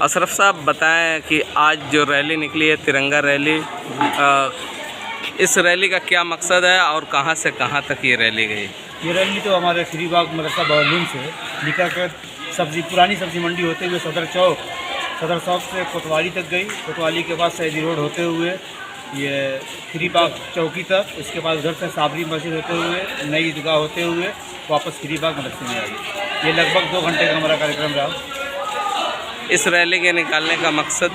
अशरफ साहब बताएं कि आज जो रैली निकली है तिरंगा रैली, इस रैली का क्या मकसद है और कहां से कहां तक ये रैली गई? ये रैली तो हमारे श्रीबाग मदरसा बहलूम से निकल कर पुरानी सब्जी मंडी होते हुए सदर चौक से कोतवाली तक गई। कोतवाली के बाद सैदी रोड होते हुए ये श्रीबाग चौकी तक, इसके बाद उधर से साबरी मस्जिद होते हुए नई ईदगाह होते हुए वापस श्रीबाग मदरसे में आई। ये लगभग 2 घंटे का हमारा कार्यक्रम रहा। इस रैली के निकालने का मकसद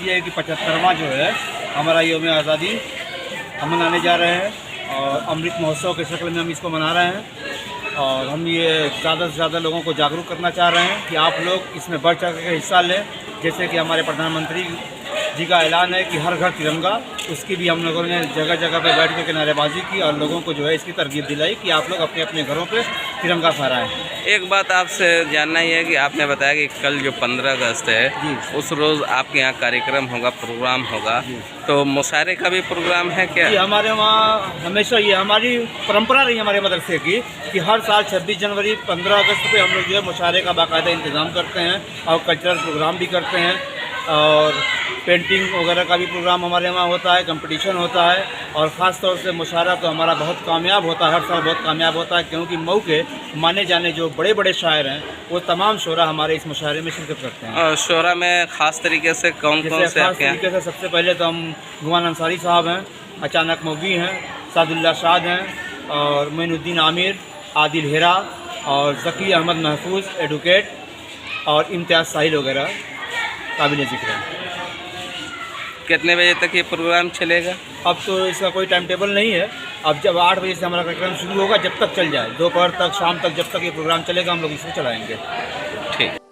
ये है कि 75वां जो है हमारा यौम आज़ादी हम मनाने जा रहे हैं और अमृत महोत्सव के शक्ल में हम इसको मना रहे हैं। और हम ये ज़्यादा से ज़्यादा लोगों को जागरूक करना चाह रहे हैं कि आप लोग इसमें बढ़ चढ़ कर हिस्सा लें। जैसे कि हमारे प्रधानमंत्री जी का ऐलान है कि हर घर तिरंगा, उसकी भी हम लोगों ने जगह जगह पर बैठ कर नारेबाजी की और लोगों को जो है इसकी तरगीब दिलाई कि आप लोग अपने अपने घरों पे तिरंगा फहराएं। एक बात आपसे जानना ही है कि आपने बताया कि कल जो 15 अगस्त है उस रोज़ आपके यहाँ कार्यक्रम होगा, प्रोग्राम होगा, तो मुशायरे का भी प्रोग्राम है क्या? जी, हमारे वहाँ हमेशा ये हमारी परंपरा रही हमारे मदरसे की कि हर साल 26 जनवरी 15 अगस्त पे हम लोग जो है मुशायरे का बाकायदा इंतज़ाम करते हैं और कल्चरल प्रोग्राम भी करते हैं और पेंटिंग वगैरह का भी प्रोग्राम हमारे वहाँ होता है, कंपटीशन होता है। और ख़ास तौर से मुशायरा तो हमारा बहुत कामयाब होता है, हर साल बहुत कामयाब होता है, क्योंकि मऊ के माने जाने जो बड़े बड़े शायर हैं वो तमाम शोरा हमारे इस मुशायरे में शिरकत करते हैं। और शोरा में ख़ास तरीके से कौन से? ख़ास तरीके से सबसे पहले तो हम गुमान अंसारी साहब हैं, अचानक मौवी हैं, सादुल्ला शाद हैं और मोइनुद्दीन आमिर, आदिल हेरा और ज़की अहमद महफूज एडवोकेट और इम्तियाज़ साहिल वगैरह काबिल ज़िक्र है। कितने बजे तक ये प्रोग्राम चलेगा? अब तो इसका कोई टाइम टेबल नहीं है। अब जब 8 बजे से हमारा कार्यक्रम शुरू होगा, जब तक चल जाए, दोपहर तक, शाम तक, जब तक ये प्रोग्राम चलेगा हम लोग इसको चलाएँगे। ठीक।